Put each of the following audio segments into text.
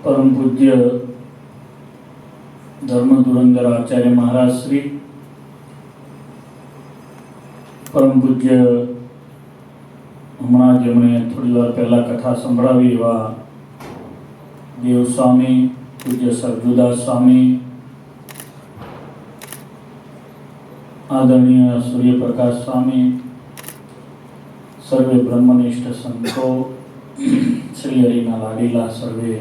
परम पूज्य धर्म धुरंधर आचार्य महाराज श्री, परम पूज्य हमारा जेमणे थोड़ी वार पहला कथा संभळावी एवा देव स्वामी पूज्य सरजुदास स्वामी, आदरणीय सूर्यप्रकाश स्वामी, सर्वे ब्रह्मनिष्ठ संतो, श्री हरिना लाडीला सर्वे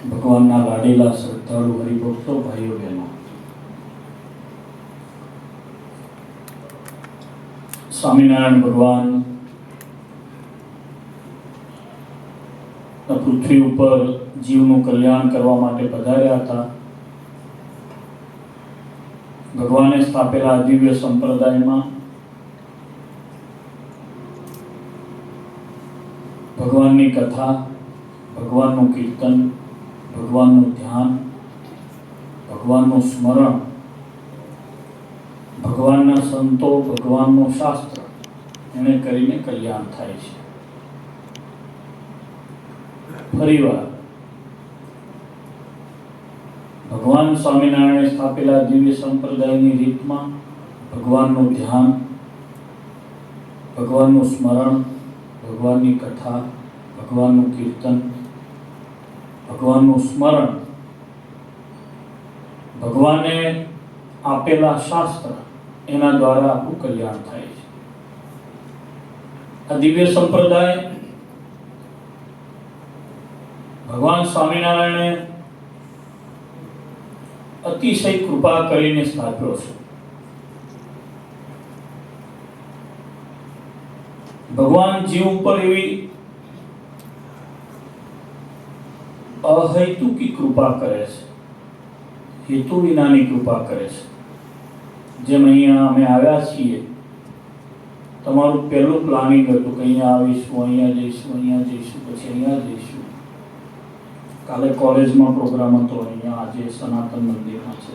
भगवानना लाडीला श्रद्धाळु हरिभक्तो भाईओ बहनों, स्वामीनारायण भगवान पृथ्वी पर जीवનું કલ્યાણ કરવા માટે પધાર્યા હતા। ભગવાને સ્થાપેલા દિવ્ય સંપ્રદાયમાં ભગવાનની કથા, ભગવાનનું કીર્તન, ભગવાનનું ધ્યાન, ભગવાનનું સ્મરણ, ભગવાનના સંતો, ભગવાનનું શાસ્ત્ર એને કરીને કલ્યાણ થાય છે। ફરીવાર ભગવાન સ્વામિનારાયણે સ્થાપેલા દિવ્ય સંપ્રદાયની રીતમાં ભગવાનનું ધ્યાન, ભગવાનનું સ્મરણ, ભગવાનની કથા, ભગવાનનું કીર્તન, ભગવાનનું સ્મરણ, ભગવાને આપેલા શાસ્ત્ર એના દ્વારા આપણું કલ્યાણ થાય છે। આ દિવ્ય સંપ્રદાય ભગવાન સ્વામિનારાયણે અતિશય કૃપા કરીને સ્થાપ્યો છે। ભગવાન જીવ ઉપર એવી અહેતુકી કૃપા કરે છે, હેતુ વિનાની કૃપા કરે છે। જેમ અહીંયા અમે આવ્યા છીએ, તમારું પહેલું પ્લાનિંગ હતું કે અહીંયા આવીશું, અહીંયા જઈશું, અહીંયા જઈશું, પછી અહીંયા જઈશું, કાલે કોલેજમાં પ્રોગ્રામ હતો, અહીંયા આજે સનાતન મંદિરમાં છે,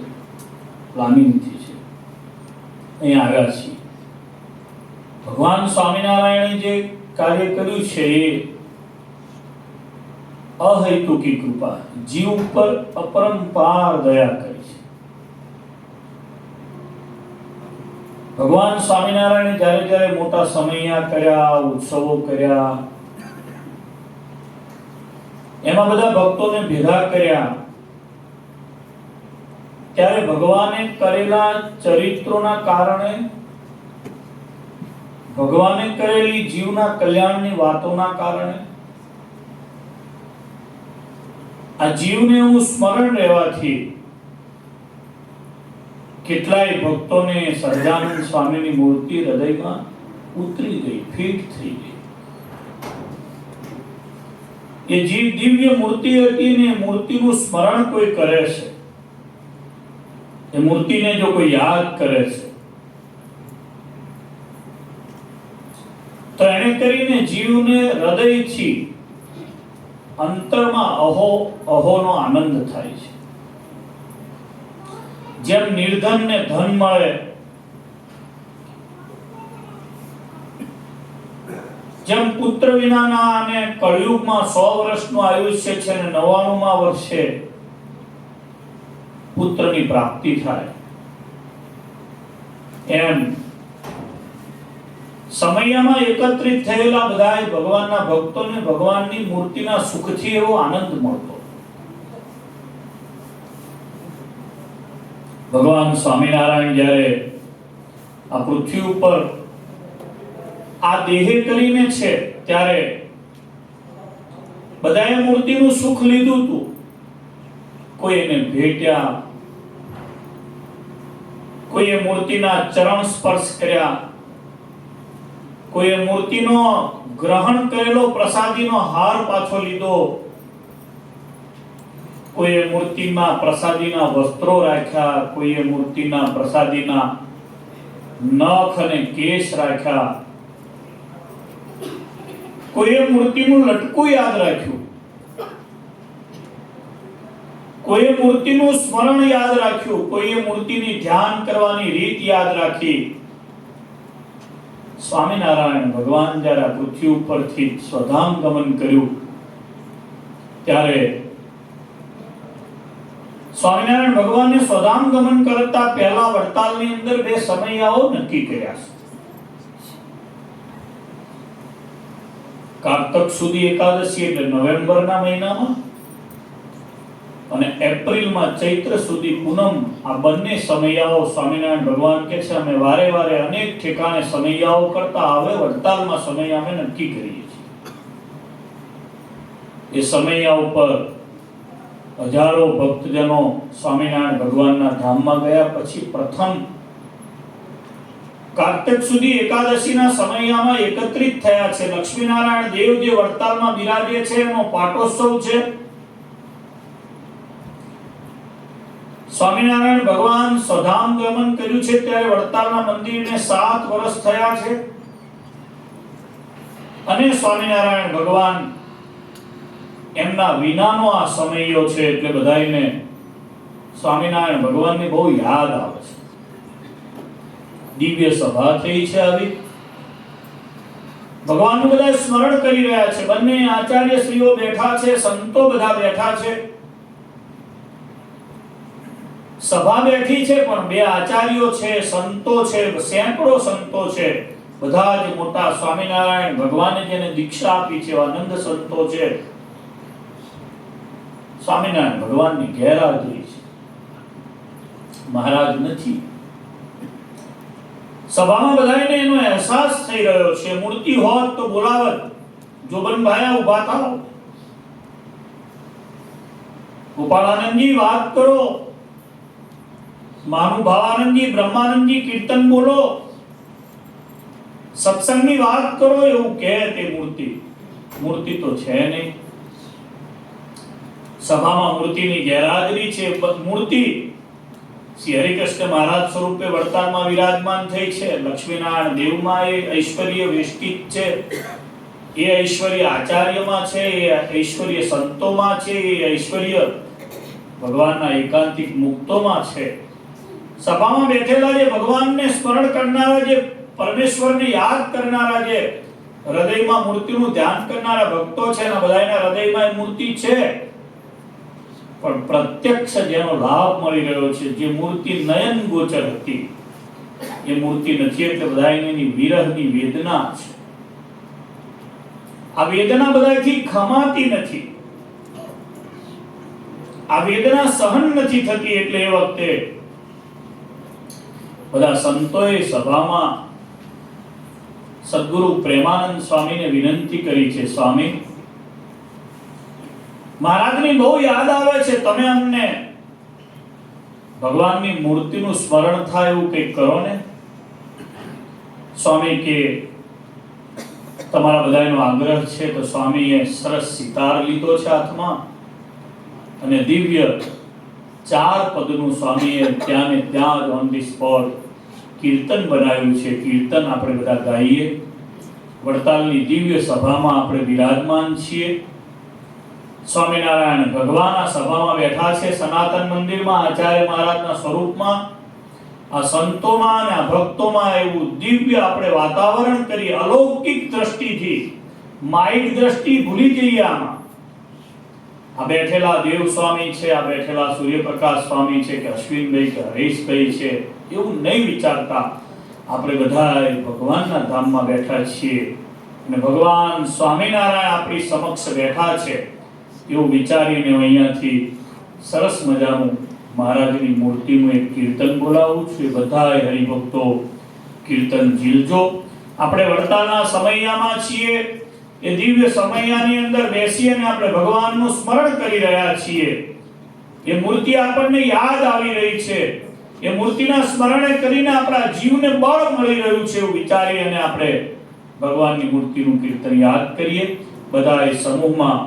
પ્લાનિંગથી છે, અહીંયા આવ્યા છીએ। ભગવાન સ્વામિનારાયણે જે કાર્ય કર્યું છે એ અહેતુકી કૃપા, જીવ ઉપર અપરંપાર દયા કરી છે। ભગવાન સ્વામિનારાયણે જ્યારે જ્યારે મોટા સમયા કર્યા, ઉત્સવો કર્યા, એમાં બધા ભક્તોને ભેગા કર્યા, ત્યારે ભગવાને કરેલા ચરિત્રોના કારણે, ભગવાને કરેલી જીવના કલ્યાણની વાતોના કારણે આ જીવને હું સ્મરણ રહેવાથી કેટલાય ભક્તોને સહજાનંદ સ્વામીની મૂર્તિ હૃદયમાં ઉતરી ગઈ, ફિટ થઈ ગઈ। એ જીવ દિવ્ય મૂર્તિ હતી ને મૂર્તિનું સ્મરણ કોઈ કરે છે, એ મૂર્તિને જો કોઈ યાદ કરે છે તો એને કરીને જીવને હૃદયથી અંતરમાં અહોનો આનંદ થાય છે। જેમ નિર્ધનને ધન મળે, જેમ પુત્ર વિનાના અને કળયુગમાં 100 વર્ષનું આયુષ્ય છે અને 99મા વર્ષે પુત્રની પ્રાપ્તિ થાય, એમ સમયમાં એકત્રિત થયેલા બધાય ભગવાનના ભક્તોને ભગવાનની મૂર્તિના સુખથી એવો આનંદ મળતો। ભગવાન સ્વામિનારાયણ જ્યારે આ પૃથ્વી ઉપર આ દેહે કરીને છે ત્યારે બધાએ મૂર્તિનું સુખ લીધું હતું। કોઈ એને ભેટ્યા, કોઈએ મૂર્તિના ચરણ સ્પર્શ કર્યા, કોઈએ મૂર્તિનો ગ્રહણ કરેલો પ્રસાદીનો હાર પાછો લીધો, કોઈએ મૂર્તિમાં પ્રસાદીના વસ્ત્રો રાખ્યા, કોઈએ મૂર્તિના પ્રસાદીના નખ અને કેશ રાખ્યા, કોઈએ મૂર્તિનું લટકું યાદ રાખ્યું, કોઈએ મૂર્તિનું સ્મરણ યાદ રાખ્યું, કોઈએ મૂર્તિની ધ્યાન કરવાની રીત યાદ રાખી। સ્વામિનારાયણ ભગવાન જ્યારે પૃથ્વી ઉપરથી સ્વધામ ગમન કર્યું ત્યારે સ્વામિનારાયણ ભગવાને સ્વધામ ગમન કરતા પહેલા વડતાલની અંદર બે સમયાઓ નક્કી કર્યા છે. કારતક સુધી એકાદશી એટલે નવેમ્બરના મહિનામાં, અને એપ્રિલમાં ચૈત્ર સુધી પૂનમ. આ બંને સમયાઓ સ્વામિનારાયણ ભગવાન કે છે અમે વારે વારે અનેક ઠેકાણે સમયાઓ કરતા હવે વડતાલમાં સમય અમે નક્કી કરીએ છીએ. એ સમયા ઉપર હજારો ભક્તજનો સ્વામિનારાયણ ભગવાનના ધામમાં ગયા. પછી પ્રથમ કાર્તિક સુધી એકાદશીના સમયમાં એકત્રિત થયા છે. લક્ષ્મીનારાયણ દેવ જે વડતાલમાં બિરાજે છે એનો પાટોત્સવ છે. સ્વામિનારાયણ ભગવાન સ્વધામ ગમન કર્યું છે ત્યારે વડતાલના મંદિરને 7 વર્ષ થયા છે. અને સ્વામિનારાયણ ભગવાન એમના વિનાનો આ સમયો છે એટલે બધાયને સ્વામિનારાયણ ભગવાનની બહુ યાદ આવે છે. દિવ્ય સભા થઈ છે આવી, ભગવાનનું બધા સ્મરણ કરી રહ્યા છે. બંને આચાર્ય શ્રીઓ બેઠા છે, સંતો બધા બેઠા છે. સભા બેઠી છે પણ બે આચાર્યો છે, સંતો છે, સેંકડો સંતો છે. બધા જ મોટા સ્વામિનારાયણ ભગવાને જેને દીક્ષા આપી છે આનંદ સંતો છે. સ્વામિનારાયણ ભગવાનની ગેરહાજરી છે, મહારાજ નથી. સભામાં બધાને એનો અહેસાસ થઈ રહ્યો છે. મૂર્તિ હોત તો બોલાવત, જોબનભાઈ ઉભા થાઓ, ગોપાળાનંદજી વાત કરો, મહાનુભાવાનંદજી બ્રહ્માનંદજી કીર્તન બોલો, સત્સંગની વાત કરો એવું કહે તે મૂર્તિ તો છે નહીં. સભામાં મૂર્તિની ગેરહાજરી છે. મૂર્તિ શ્રી હરિકૃષ્ણ મહારાજ સ્વરૂપે વડતાલમાં વિરાજમાન થઈ છે. લક્ષ્મીનારાયણ દેવમાં એ ઐશ્વર્ય વેષ્ટિત છે, એ ઐશ્વર્ય આચાર્યમાં છે, એ ઐશ્વર્ય સંતોમાં છે, એ ઐશ્વર્ય ભગવાનના એકાંતિક મુક્તોમાં છે. સભામાં બેઠેલા જે ભગવાનને સ્મરણ કરનારા, જે પરમેશ્વરને યાદ કરનારા, જે હૃદયમાં મૂર્તિનું ધ્યાન કરનારા ભક્તો છે, એના બધાના હૃદયમાં એ મૂર્તિ છે. પણ પ્રત્યક્ષ જેનો લાભ મળી રહ્યો છે, જે મૂર્તિ નયન ગોચર હતી એ મૂર્તિ નથી. એટલે બધાની વિરહની વેદના છે. આ વેદના બધાથી ખમાતી નથી, આ વેદના સહન નથી થતી. એટલે એ વખતે બધા સંતોએ સભામાં સદગુરુ પ્રેમાનંદ સ્વામીને વિનંતી કરી છે, સ્વામી મહારાજની બહુ યાદ આવે છે, તમે અમને ભગવાનની મૂર્તિનું સ્મરણ થાય એવું કંઈક કરો ને. સ્વામી કે તમારા બધાનો આગ્રહ છે. તો સ્વામીએ સરસ સિતાર લીધો છે હાથમાં અને દિવ્ય 4 પદનું સ્વામીએ ત્યાં ને ત્યાં જ ઓન ધી સ્પોટ કીર્તન બનાવ્યું છે. કીર્તન આપણે બધા ગાઈએ. વડતાલની દિવ્ય સભામાં આપણે બિરાજમાન છીએ. સ્વામિનારાયણ ભગવાન આ સભામાં બેઠા છે, સનાતન મંદિરમાં આચાર્ય મહારાજના સ્વરૂપમાં. આ સંતોમાં અને આ ભક્તોમાં એવું દિવ્ય આપણે વાતાવરણ કરી, અલૌકિક દ્રષ્ટિથી માઇક દ્રષ્ટિ ભૂલી જઈએ. આમાં આ બેઠેલા દેવ સ્વામી છે, આ બેઠેલા સૂર્યપ્રકાશ સ્વામી છે, કે અશ્વિનભાઈ કે હરીશભાઈ છે, એવું નહીં વિચારતા આપણે બધા ભગવાનના ધામમાં બેઠા છીએ અને ભગવાન સ્વામિનારાયણ આપણી સમક્ષ બેઠા છે એવું વિચારીને અહીંયાથી સરસ મજાનું મહારાજની મૂર્તિનું એક કીર્તન બોલાવું છું. એ બધા હરિભક્તો કીર્તન ઝીલજો. આપણે વડતાલના સમયામાં છીએ. એ દિવ્ય સમયાની અંદર બેસી અને આપણે ભગવાનનું સ્મરણ કરી રહ્યા છીએ. એ મૂર્તિ આપણને યાદ આવી રહી છે. એ મૂર્તિના સ્મરણે કરીને આપણા જીવને બળ મળી રહ્યું છે એવું વિચારી અને આપણે ભગવાનની મૂર્તિનું કીર્તન યાદ કરીએ. બધા એ સમૂહમાં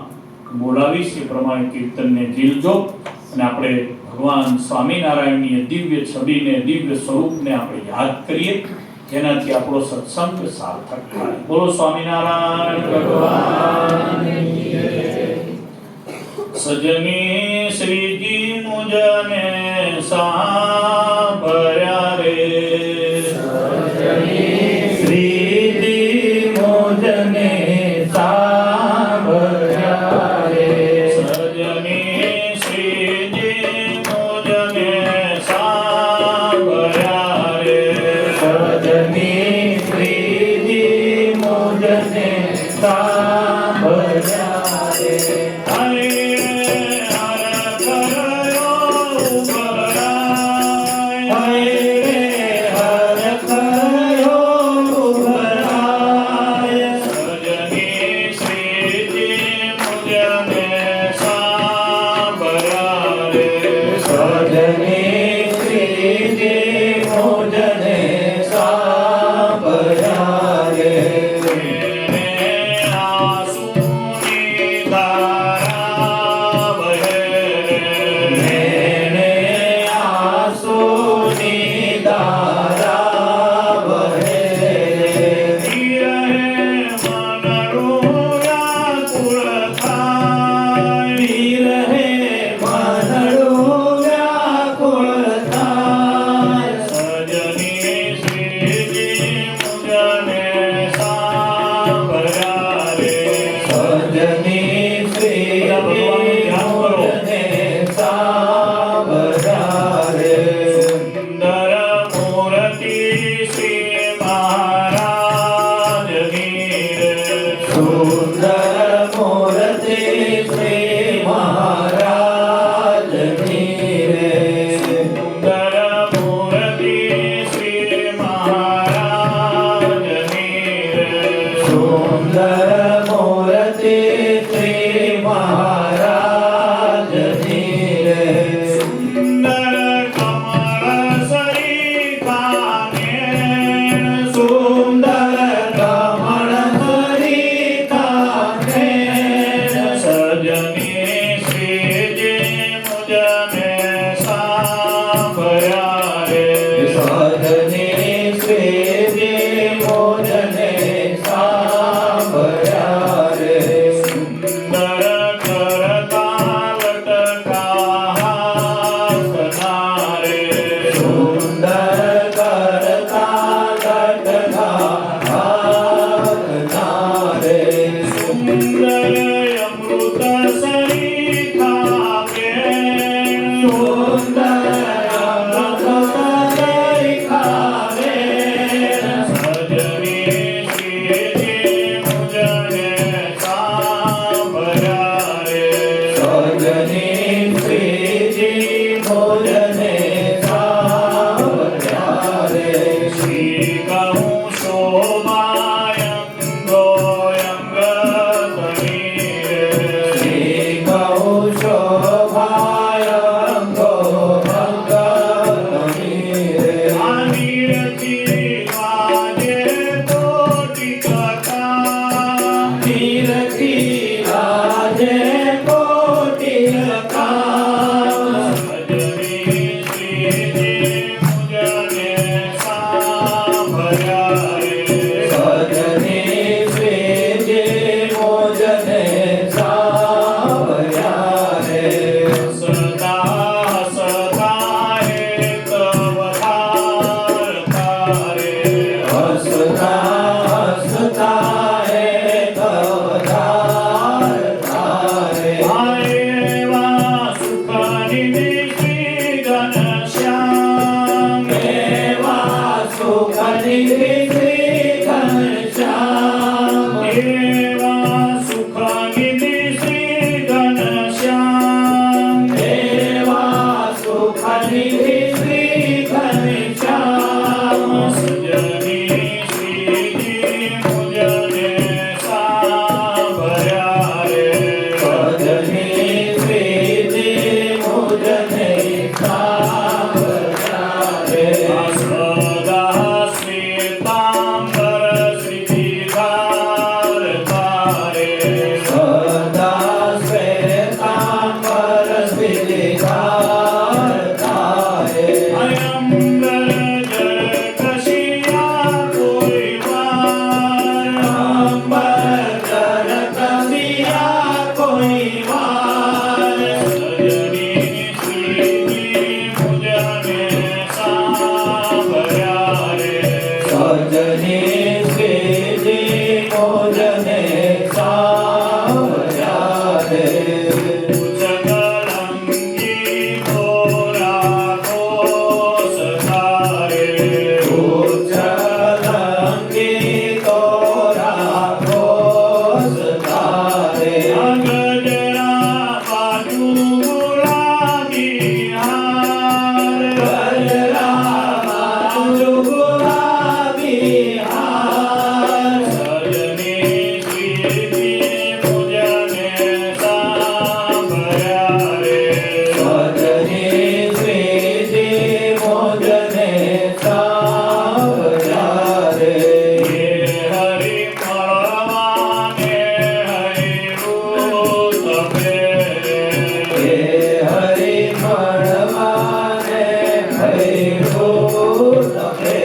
બોલાવીશ એ પ્રમાણે કીર્તનને ઝીલજો અને આપણે ભગવાન સ્વામિનારાયણની દિવ્ય છબીને, દિવ્ય સ્વરૂપને આપણે યાદ કરીએ, જેનાથી આપણો સત્સંગ સાર્થક થાય. બોલો સ્વામિનારાયણ ભગવાનની જય. સજની શ્રીજી મુજને સાંભળ્યા રે, સજની શ્રીજી મુજને સાંભળ્યા રે, धारा बहे नैने आंसूनी धारा बहे रहे मनड़ू व्याकुल थाय सजनी श्रीजी मुझने सांभरा रे सजनी श्री मुझने सांभरा रे सुंदर मूर्ति श्री महाराज की सुंदर मूर्ति श्री महाराज की रे सुंदर मूर्ति श्री महाराज की सुंदर मूर्ति श्री महाराज की रे सुंदर कमल सरिताने सुंदर कमल सरिताने सजनी श्रीजी मुझने सांभरा रे सजनी श्री मुझने सांभरा रे सुंदर करता लटका हासना रे सुंदर करता लटका हासना रे सुंदर अमृत सरिता के सुंदर अमृत सरिता रे सजनी श्रीजी मुझने सांभरा रे सजनी श्री मुझने सांभरा रे श्री कहूँ शोभायंगो यंग तनी रे श्री गौ शोभायंगो भगवती रे अनिरति वाजे कोटि कथा तीरथी राजे कोटि का सजनी श्रीजी मुझने सांभरा रे सजनी श्री मुझने सांभरा रे सदा सदा है तव तारे हसता हसता है तव धार धारे आएवा सुख निधि श्री घनश्याम मेवा सुख निधि श्री घनश्याम एवा सुख निधि श्री घनश्याम मेवा सुख निधि श्री घनश्याम सजनी श्रीजी मुझने सांभरा रे सजनी श्री मुझने सांभरा रे सदा श्वेतांबर श्रीधार तारे सदा श्वेतांबर श्रीधार तारे अयंबर जर कशिया कोई वार अंबर कर कसिया कोई वार सजनी श्रीजी मुझने सांभरा रे सजनी श्री मुझने सांभरा रे जगलंगी तोरा को सतारे उच्चलंगी तोरा घोष तारे गजरा बाजू गुलाबी हार गजरा बाजू गुलाबी हार सजनी श्रीजी मुझने હે હરિ મળવાને ભૈરું લખે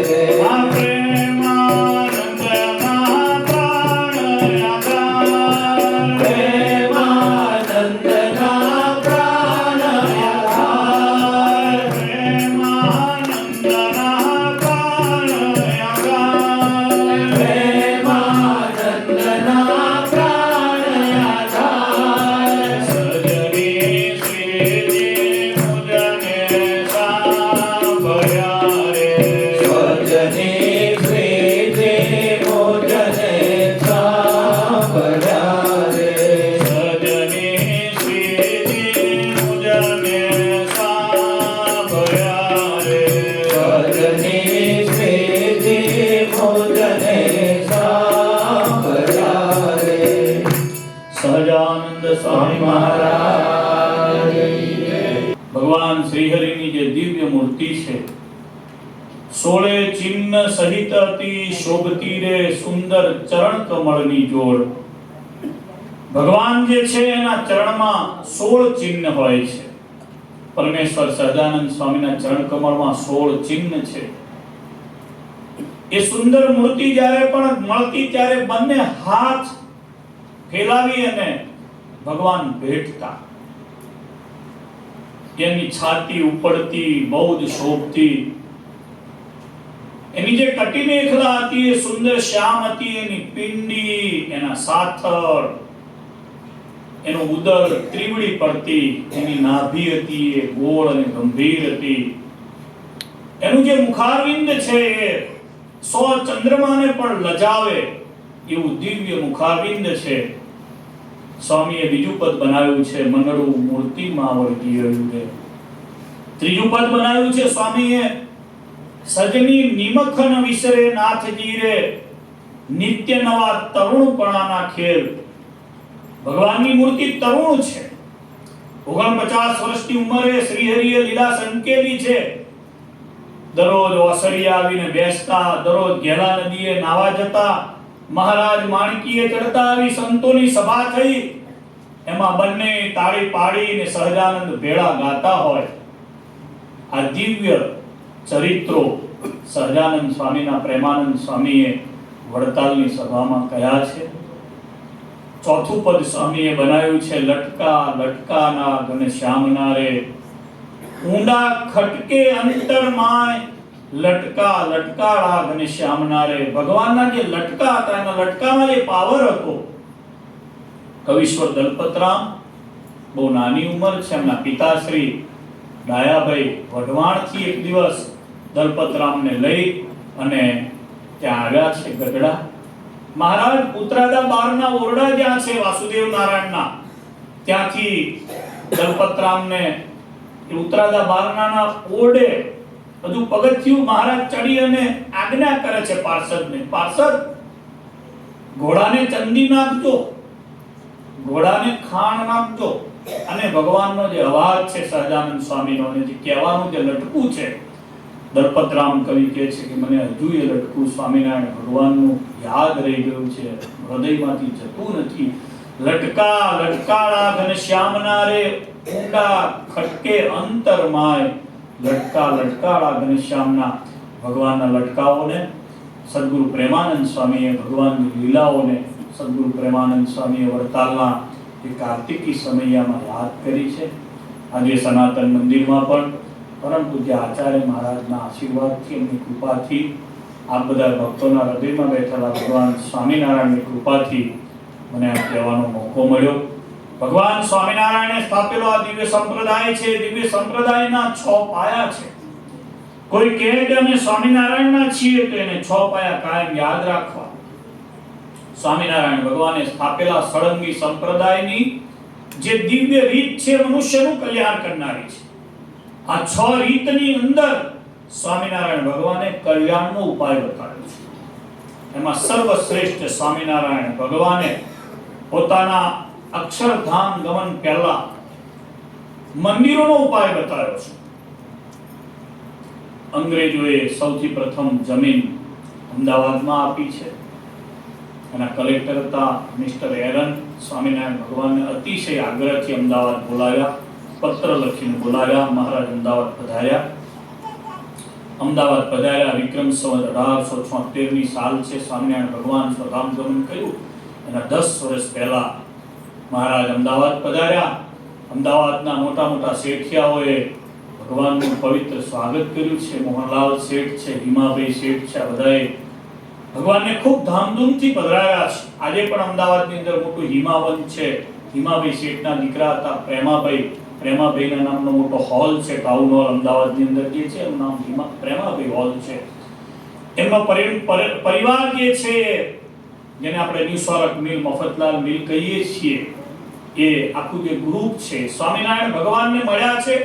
રે. આ પ્રેમાનંદના પ્રાણ આધાર. પ્રેમાનંદના પ્રાણ આધાર. પ્રેમાનંદના પ્રાણ આધાર. પ્રેમાનંદના પ્રાણ આધાર. સજની શ્રીજી મુજને સાંભળ્યા રે. સ્વજની શ્રીજી મુજને સાંભળ્યા રે. સજની શ્રીજી મુજને સાંભળ્યા રે. સ્વજની શ્રીજી મુજને સાંભળ્યા રે. સહજાનંદ સ્વામી મહારાજ. ભગવાન શ્રીહરિની જે દિવ્ય મૂર્તિ છે, 16 ચિહ્ન સહિત અતિ શોભતી રે સુંદર ચરણ કમળની જોડ. ભગવાન જે છે એના ચરણમાં 16 ચિહ્ન હોય છે. પરમેશ્વર સહજાનંદ સ્વામીના ચરણ કમળમાં 16 ચિહ્ન છે. એ સુંદર મૂર્તિ જ્યારે પણ મળતી ત્યારે બંને હાથ ફેલાવી અને ભગવાન ભેટતા. એની છાતી ઉપડતી, બહુ જ શોભતી. એની જે કટી મેખલા હતી એ સુંદર શ્યામ હતી. એની પિંડી, એના સાથળ, એનું ઉદર ત્રિવડી પડતી. એની નાભી હતી એ ગોળ અને ગંભીર હતી. એનું જે મુખારવિંદ છે એ 100 ચંદ્રમાને પણ લજાવે એવું દિવ્ય મુખારવિંદ છે. સ્વામીએ બીજું પદ બનાવ્યું છે, મંગળું મૂર્તિમાં વળગી રહ્યું છે. ત્રીજું પદ બનાવ્યું છે સ્વામીએ, સજની નિમખ ન વિસરે નાથજી રે, નિત્ય નવા તરુણપણાના ખેલ. ભગવાનની મૂર્તિ તરુણ છે. 49 વર્ષની ઉંમરે શ્રીહરિએ લીલા સંકેલી છે. દરરોજ ઓસરિયા આવીને બેસતા, દરરોજ ઘેલા નદીએ નાવા જતા, મહારાજ માણકીએ ચડતા. આવી સંતોની સભા થઈ, એમાં બંને તાળી પાડીને સહજાનંદ ભેળા ગાતા હોય. આ દિવ્ય ચરિત્રો સહજાનંદ સ્વામીના પ્રેમાનંદ સ્વામીએ વડતાલની સભામાં કહ્યા છે. ચોથું પદ સ્વામીએ બનાવ્યું છે, લટકા લટકાના ઘનશ્યામના રે, ઊંડા ખટકે અંતરમાય, લટકા લટકાળા ઘનશ્યામના રે. ભગવાનના જે લટકા હતા, એના લટકામાં જે પાવર હતો. કવિશ્વર દલપતરામ, બહુ નાની ઉંમર છે. એમના પિતાશ્રી ડાયાભાઈ વઢવાણથી એક દિવસ દલપતરામને લઈ અને ત્યાં આવ્યા છે ગઢડા. મહારાજ ઉત્તરાદા બારના ઓરડા જ્યાં છે વાસુદેવ નારાયણના, ત્યાંથી દલપતરામને ઉત્તરાદા બારનાના ઓરડે બધું પગથિયું મહારાજ ચડી અને આજ્ઞા કરે છે પાર્ષદને, પાર્ષદ ઘોડાને ચંદી નાખજો, ઘોડાને ખાણ નાખજો. અને ભગવાનનો જે અવાજ છે સહજાનંદ સ્વામીનો, અને જે કહેવાનું જે લટકું છે, દલપતરામ કવિ કહે છે કે મને હજુ એ લટકું સ્વામિનારાયણ ભગવાનનું યાદ રહી ગયું છે, હૃદયમાંથી જતું નથી. લટકા લટકાળા ઘનશ્યામના રે, ઊંડા ખટકે અંતરમાય, લટકા લટકાળા ઘનશ્યામના. ભગવાનના લટકાઓને સદગુરુ પ્રેમાનંદ સ્વામીએ, ભગવાનની લીલાઓને સદગુરુ પ્રેમાનંદ સ્વામીએ વડતાલના એ કાર્તિકી સમયમાં યાદ કરી છે. આજે સનાતન મંદિરમાં પણ પરમ પૂજ્ય આચાર્ય મહારાજના આશીર્વાદથી, એમની કૃપાથી, આ બધા ભક્તોના હૃદયમાં બેઠેલા ભગવાન સ્વામિનારાયણની કૃપાથી મને આ કહેવાનો મોકો મળ્યો. ભગવાન સ્વામિનારાયણે સ્થાપેલો આ દિવ્ય સંપ્રદાય છે. દિવ્ય સંપ્રદાયના 6 પાયા છે. કોઈ કહે કે અમે સ્વામિનારાયણના છીએ તો એને 6 પાયા કાયમ યાદ રાખવા. સ્વામિનારાયણ ભગવાને સ્થાપેલા સળંગી સંપ્રદાયની જે દિવ્ય રીત છે, મનુષ્યનું કલ્યાણ કરનારી છે. આ 6 રીતની અંદર સ્વામિનારાયણ ભગવાને કલ્યાણનો ઉપાય બતાવ્યો છે. એમાં સર્વશ્રેષ્ઠ સ્વામિનારાયણ ભગવાને પોતાના અક્ષરધામ ગમન પહેલા મંદિરોનો ઉપાય બતાવ્યો છે. અંગ્રેજોએ સૌથી પ્રથમ જમીન અમદાવાદમાં આપી છે. એના કલેક્ટર હતા મિસ્ટર એરન. સ્વામિનારાયણ ભગવાનને અતિશય આગ્રહથી અમદાવાદ બોલાવ્યા, પત્ર લખીને બોલાવ્યા. મહારાજ અમદાવાદ પધાર્યા. વિક્રમ સંવત 1876ની સાલ છે. સ્વામિનારાયણ ભગવાન સ્વધામ ગમન કર્યું એના 10 વર્ષ પહેલા મહારાજ અમદાવાદ પધાર્યા. અમદાવાદના મોટા મોટા શેઠિયાઓએ ભગવાનનું પવિત્ર સ્વાગત કર્યું છે. મોહનલાલ શેઠ છે, હિમાભાઈ શેઠ છે, આ બધાએ ભગવાનને ખૂબ ધામધૂમથી પધરાવ્યા છે. આજે પણ અમદાવાદની અંદર મોટું હિમાવન છે. હિમાભાઈ શેઠના દીકરા હતા પ્રેમાભાઈના નામનો મોટો હોલ છે, ટાઉન હોલ અમદાવાદની અંદર જે છે એનું નામ પ્રેમાભાઈ હોલ છે. એમનો પરિવાર જે છે જેને આપણે નિસ્વાર્થ મિલ, મફતલાલ મિલ કહીએ છીએ, એ આખું જે ગ્રુપ છે સ્વામિનારાયણ ભગવાનને મળ્યા છે.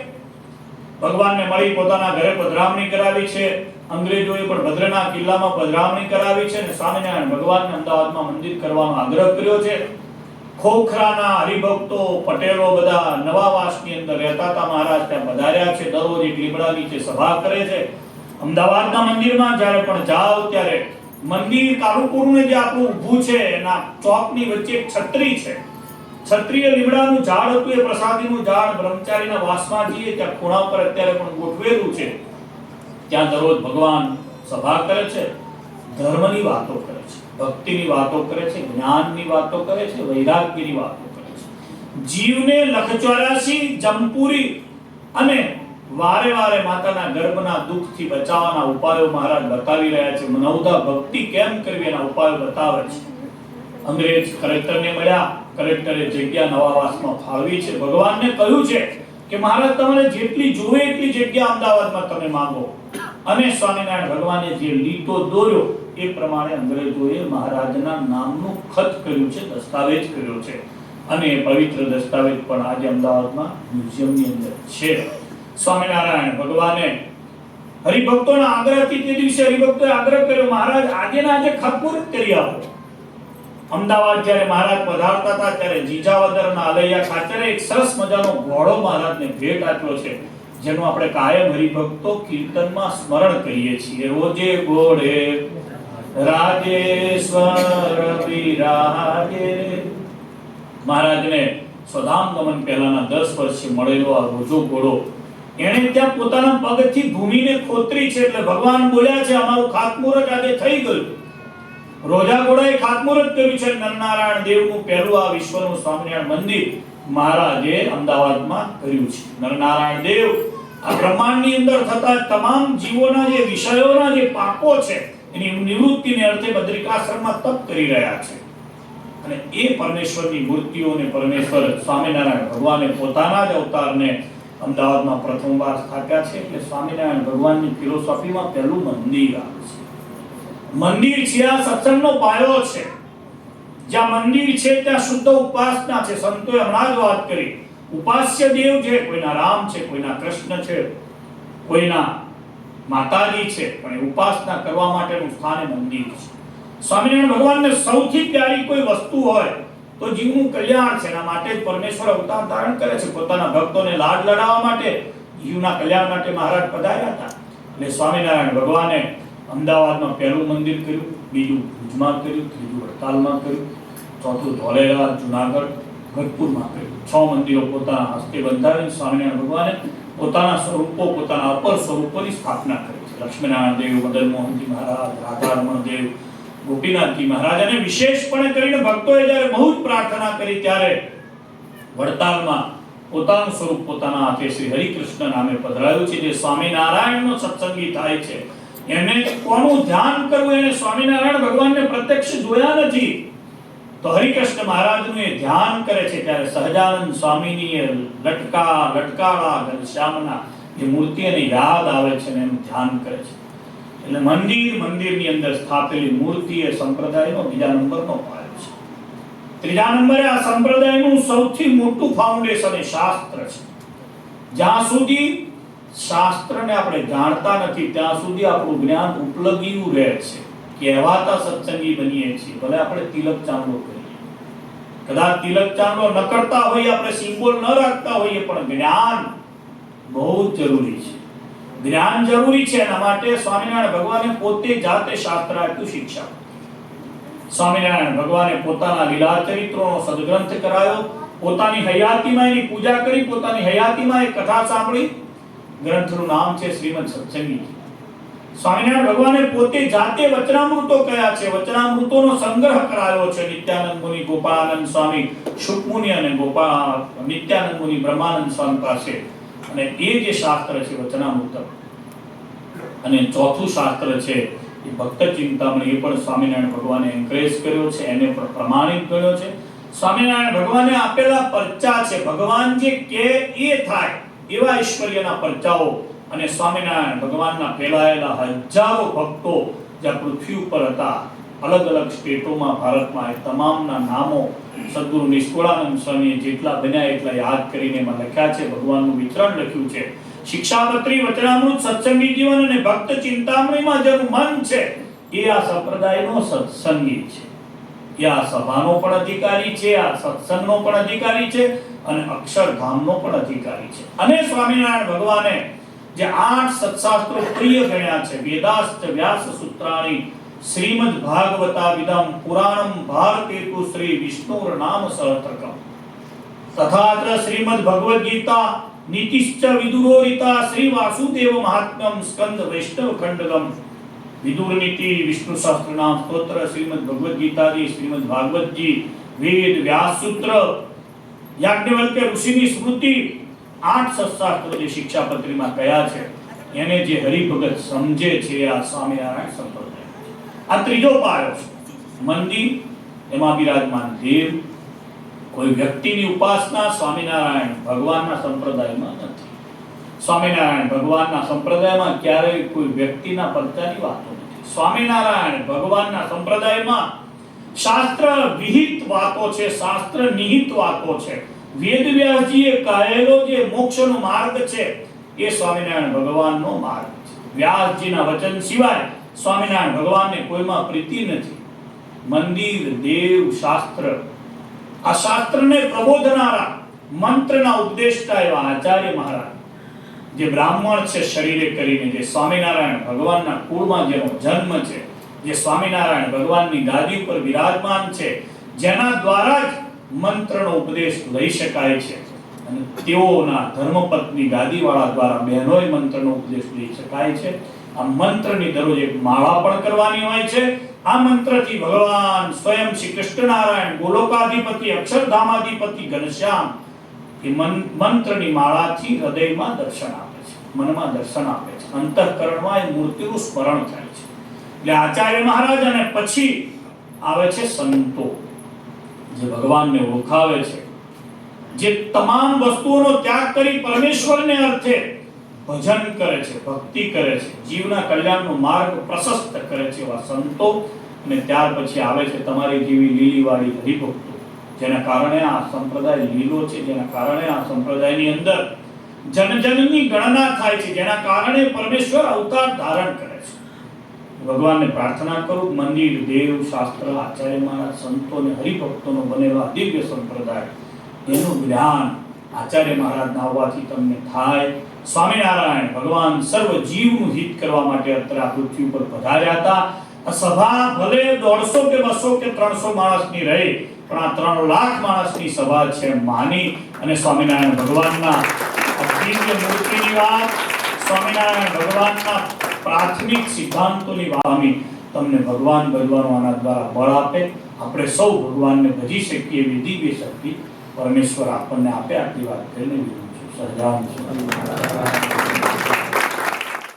ભગવાનને મળી પોતાના ઘરે પધરામણી કરાવી છે. અંગ્રેજોએ પણ ભદ્રના કિલ્લામાં પધરામણી કરાવી છે અને સ્વામિનારાયણ ભગવાનને અમદાવાદમાં મંદિર કરવાનો આગ્રહ કર્યો છે. ખોખરાના હરિભક્તો, પટેલો બધા નવાવાસની અંદર રહેતા હતા. મહારાજ ત્યાં પધાર્યા છે. દરરોજ એક લીમડા નીચે સભા કરે છે. અમદાવાદના મંદિરમાં જ્યારે પણ જાઓ ત્યારે મંદિર કાળુપુરને જે આપણું ઊભું છે એના ચોકની વચ્ચે એક છત્રી છે. છત્રીય લીમડાનું ઝાડ હતું, એ પ્રસાદીનું ઝાડ બ્રહ્મચારીના વાસમાં જઈએ ત્યાં ખૂણા પર અત્યારે પણ ગોઠવેલું છે. ત્યાં દરરોજ ભગવાન સભા કરે છે, ધર્મની વાતો કરે છે, ભક્તિની વાતો કરે છે, જ્ઞાનની વાતો કરે છે, વૈરાગ્યની વાતો કરે છે. જીવને લખ 84 જમપુરી અને વારે વારે માતાના ગર્ભના દુઃખથી બચાવવાના ઉપાયો મહારાજ બતાવી રહ્યા છે. નવધા ભક્તિ કેમ કરવી એના ઉપાયો બતાવે છે. અંગ્રેજ કલેક્ટરને મળ્યા. કલેક્ટરે જગ્યા નવાવાસમાં ફાળવી છે. ભગવાનને કહ્યું છે કે મહારાજ તમારે જેટલી જોવે એટલી જગ્યા અમદાવાદમાં તમે માંગો. અને સ્વામિનારાયણ ભગવાને જે લીટો દોર્યો એ પ્રમાણે અંગ્રેજોએ મહારાજના નામનું ખત કર્યું છે, દસ્તાવેજ કર્યો છે. અને એ પવિત્ર દસ્તાવેજ પણ આજે અમદાવાદમાં મ્યુઝિયમની અંદર છે. સ્વામિનારાયણ ભગવાને હરિભક્તોના આગ્રહથી તે દિવસે હરિભક્તોએ આગ્રહ કર્યો, મહારાજ આજે ને આજે ખાતમુહૂર્ત કરી આપો. અમદાવાદ જ્યારે મહારાજ પધારતા હતા ત્યારે જીજાવદરના આલૈયા ખાતરે એક સરસ મજાનો ઘોડો મહારાજને ભેટ આપ્યો છે, જેનું આપણે કાયમ હરિભક્તો કીર્તનમાં સ્મરણ કરીએ છીએ. રોજે ઘોડે રાજેશ્વર વિરાજે. મહારાજને સ્વધામ ગમન પહેલાના 10 વર્ષે મળેલો આ રોજો ઘોડો એણે ત્યાં પોતાના પગથી ભૂમિને ખોતરી છે. એટલે ભગવાન બોલ્યા છે અમારું ખાતમુહૂર્ત આજે થઈ ગયું. રોજા ઘોડાએ ખાતમુહૂર્ત કર્યું છે. નરનારાયણ દેવનું પહેલું આ વિશ્વનું સ્વામિનારાયણ મંદિર મહારાજે અમદાવાદમાં કર્યું છે. નરનારાયણ દેવ આ બ્રહ્માંડની અંદર થતા તમામ જીવોના જે વિષયોના જે પાપો છે એની નિવૃત્તિને અર્થે બદ્રિકાશ્રમમાં તપ કરી રહ્યા છે. અને એ પરમેશ્વરની મૂર્તિઓને પરમેશ્વર સ્વામિનારાયણ ભગવાને પોતાના જ અવતારને અમદાવાદમાં પ્રથમવાર સ્થાપ્યા છે. એટલે સ્વામિનારાયણ ભગવાનની ફિલોસોફીમાં પહેલું મંદિર આવે છે. મંદિર છે આ સત્સંગનો પાયો છે. જ્યાં મંદિર છે ત્યાં શુદ્ધ ઉપાસના છે. સંતોએ હમણાં જ વાત કરી, ઉપાસ્ય દેવ છે, કોઈના રામ છે, કોઈના કૃષ્ણ છે, કોઈના માતાજી છે, પણ એ ઉપાસના કરવા માટેનું સ્થાન મંદિર છે. સ્વામિનારાયણ ભગવાનને સૌથી પ્યારી કોઈ વસ્તુ હોય તો જીવનું કલ્યાણ છે. એના માટે જ પરમેશ્વર અવતાર ધારણ કરે છે. પોતાના ભક્તોને લાડ લડાવવા માટે, જીવના કલ્યાણ માટે મહારાજ પધાર્યા હતા. એટલે સ્વામિનારાયણ ભગવાને અમદાવાદમાં પહેલું મંદિર કર્યું, બીજું ભુજમાં કર્યું, ત્રીજું વડતાલમાં કર્યું, ચોથું ધોલેરા, જુનાગઢ, ગઢપુરમાં કર્યું. 6 મંદિરો પોતાના હસ્તે બંધાવી સ્વામિનારાયણ ભગવાને પોતાના સ્વરૂપો, પોતાના અપર સ્વરૂપોની સ્થાપના કરી છે. લક્ષ્મીનારાયણ દેવ, મદન મોહનજી મહારાજ, રાધારમણ દેવ, ગોપીનાથજી મહારાજ. અને વિશેષપણે કરીને ભક્તોએ જ્યારે બહુ જ પ્રાર્થના કરી ત્યારે વડતાલમાં પોતાનું સ્વરૂપ પોતાના હાથે શ્રી હરિકૃષ્ણ નામે પધરાયું છે. જે સ્વામિનારાયણનો સત્સંગી થાય છે એને કોનું ધ્યાન કરવું, એને સ્વામિનારાયણ ભગવાનને પ્રત્યક્ષ જોયા નથી તો હરિકૃષ્ણ મહારાજનું એ ધ્યાન કરે છે ત્યારે સહજાનંદ સ્વામીની એ લટકાળા ઘનશ્યામના એ મૂર્તિ એને યાદ આવે છે અને એનું ધ્યાન કરે છે. એટલે મંદિરની અંદર સ્થાપેલી મૂર્તિ એ સંપ્રદાયનો બીજા નંબરનો પાયો છે. ત્રીજા નંબરે આ સંપ્રદાયનું સૌથી મોટું ફાઉન્ડેશન એ શાસ્ત્ર છે. જ્યાં સુધી શાસ્ત્રને આપણે જાણતા નથી ત્યાં સુધી આપણું જ્ઞાન ઉપલબ્ધિયું રહે છે. કહેવાતા સત્સંગી બનીએ છીએ, ભલે આપણે તિલક ચાંદલો કરીએ, કદાચ તિલક ચાંદલો ન કરતા હોઈએ, આપણે સિમ્બોલ ન રાખતા હોઈએ, પણ જ્ઞાન બહુ જરૂરી છે. જ્ઞાન જરૂરી છે. એના માટે સ્વામિનારાયણ ભગવાને પોતે જાતે શાસ્ત્ર આપ્યું, શિક્ષા. સ્વામિનારાયણ ભગવાને પોતાના લીલા ચરિત્રોનો સદગ્રંથ કરાયો, પોતાની હયાતીમાં એની પૂજા કરી, પોતાની હયાતીમાં એક કથા સાંભળી. ગ્રંથનું નામ છે શ્રીમદ સત્સંગી. સ્વામિનારાયણ ભગવાને પોતે જાતે વચનામૃતો કયા છે, વચનામૃતોનો સંગ્રહ કરાયો છે. નિત્યાનંદ મુનિ, ગોપાળાનંદ સ્વામી, શુક મુનિ અને નિત્યાનંદ મુનિ બ્રહ્માનંદ સ્વામી પાસે. અને એ જે શાસ્ત્ર છે વચનામૃત, અને ચોથું શાસ્ત્ર છે એ ભક્ત ચિંતામણી, એ પણ સ્વામિનારાયણ ભગવાને એન્કરેજ કર્યો છે, એને પણ પ્રમાણિત કર્યો છે. સ્વામિનારાયણ ભગવાને આપેલા પરચા છે, ભગવાન જે કે એ થાય એવા ઐશ્વર્યના પરચાઓ. અને સ્વામિનારાયણ ભગવાનના ફેલાયેલા હજારો ભક્તો જ્યાં પૃથ્વી ઉપર હતા, અલગ અલગ સ્ટેટોમાં ભારતમાં, એ તમામના નામો સદગુરુ નિષ્કુળાનંદ સ્વામીએ જેટલા બન્યા એટલા યાદ કરીને એમાં લખ્યા છે. ભગવાનનું વિતરણ લખ્યું છે. શિક્ષાપત્રી, વચનામૃત, સત્સંગી જીવન અને ભક્ત ચિંતામણીમાં જેનું મન છે એ આ સંપ્રદાયનો સત્સંગી છે, એ આ સભાનો પણ અધિકારી છે, આ સત્સંગનો પણ અધિકારી છે, અને અક્ષરધામનો પણ અધિકારી છે. અને સ્વામિનારાયણ ભગવાને જે 8 સત્શાસ્ત્રો પ્રિય ગણ્યા છે, વેદાસ્ત વ્યાસ સૂત્રાણી, શ્રીમદ ભાગવતા વિદમ પુરાણમ ભારતેતુ શ્રી વિષ્ણુર નામ સહસ્રકમ, તથાત્ર શ્રીમદ ભગવદ ગીતા નીતિશ્ચ વિદુરોરિતા, શ્રી વાસુદેવ મહાત્મ્યમ સ્કંદ વૈષ્ણવ ખંડગમ, વિદુર નીતિ, વિષ્ણુ સહસ્ત્ર નામ સ્તોત્ર, શ્રીમદ ભગવદ ગીતાજી, શ્રીમદ ભાગવતજી, વેદ વ્યાસ સૂત્ર, યાજ્ઞવલ્ક્ય ઋષિની સ્મૃતિ, 8 સત્શાસ્ત્રો જે શિક્ષાપત્રીમાં કયા છે એને જે હરિભગત સમજે છે આ સ્વામિનારાયણ સંપ્રદાય. આ ત્રીજો પાયો છે. મંદિર, એમાં બિરાજમાન દેવ, કોઈ વ્યક્તિની ઉપાસના સ્વામિનારાયણ ભગવાનના સંપ્રદાયમાં નથી. સ્વામિનારાયણ ભગવાનના સંપ્રદાયમાં ક્યારેય કોઈ વ્યક્તિના પરચાની વાતો નથી. સ્વામિનારાયણ ભગવાનના સંપ્રદાયમાં શાસ્ત્ર વિહિત વાતો છે, શાસ્ત્ર નિહિત વાતો છે. વેદવ્યાસજીએ કહેલો જે મોક્ષનો માર્ગ છે એ સ્વામિનારાયણ ભગવાનનો માર્ગ છે. વ્યાસજીના વચન સિવાય સ્વામિનારાયણ ભગવાનને કોઈમાં પ્રીતિ નથી. મંદિર, દેવ, શાસ્ત્ર, આ શાસ્ત્રને પ્રબોધનારા, મંત્રના ઉપદેષ્ટા એવા આચાર્ય મહારાજ, જે બ્રાહ્મણ છે શરીરે કરીને, જે સ્વામિનારાયણ ભગવાનના કુળમાં જેનો જન્મ છે, જે સ્વામિનારાયણ ભગવાનની ગાદી ઉપર વિરાજમાન છે, જેના દ્વારા જ મંત્રનો ઉપદેશ લઈ શકાય છે, અને તેઓના ધર્મપત્ની ગાદીવાળા દ્વારા બહેનોય મંત્રનો ઉપદેશ લઈ શકાય છે. આ મંત્રની દરરોજ એક માળા પણ કરવાની હોય છે. આ મંત્રથી ભગવાન સ્વયં શ્રી કૃષ્ણનારાયણ, ગોલોકાધિપતિ, અક્ષરધામાધિપતિ ઘનશ્યામ એ મંત્રની માળાથી હૃદયમાં દર્શન આપે છે, મનમાં દર્શન આપે છે, અંતઃકરણમાં એ મૂર્તિનું સ્મરણ થાય છે. એટલે આચાર્ય મહારાજ અને પછી આવે છે સંતો, જે ભગવાનને ઓળખાવે છે, જે તમામ વસ્તુઓનો ત્યાગ કરી પરમેશ્વરને અર્થે ભજન કરે છે, ભક્તિ કરે છે, જીવના કલ્યાણનો માર્ગ પ્રશસ્ત કરે છે, એવા સંતો. અને ત્યાર પછી આવે છે તમારી જેવી લીલીવાળી હરિભક્તો, જેના કારણે આ સંપ્રદાય લીલો છે, જેના કારણે આ સંપ્રદાયની અંદર જનજનની ગણના થાય છે, જેના કારણે પરમેશ્વર અવતાર ધારણ કરે છે. ભગવાનને પ્રાર્થના કરું, મંદિર, દેવ, શાસ્ત્ર, આચાર્ય મહારાજ, સંતો અને હરિભક્તોનો બનેલો દિવ્ય સંપ્રદાય, એનું જ્ઞાન આચાર્ય મહારાજના આવવાથી તમને થાય. સ્વામિનારાયણ ભગવાન સર્વ જીવનું હિત કરવા માટે અત્યારે આ પૃથ્વી ઉપર પધાર્યા હતા. આ સભા ભલે 150 કે 200 કે 300 માણસની રહે, પણ આ 3 લાખ માણસની સભા છે માની અને સ્વામિનારાયણ ભગવાનના દિવ્ય મૂર્તિની વાત, સ્વામિનારાયણ ભગવાનના પ્રાથમિક સિદ્ધાંતોની વામી તમને ભગવાન ભજવાનો આના દ્વારા બળ આપે. આપણે સૌ ભગવાનને ભજી શકીએ એવી દિવ્ય શક્તિ પરમેશ્વર આપણને આપે. આટલી વાત કરીને સહજાન.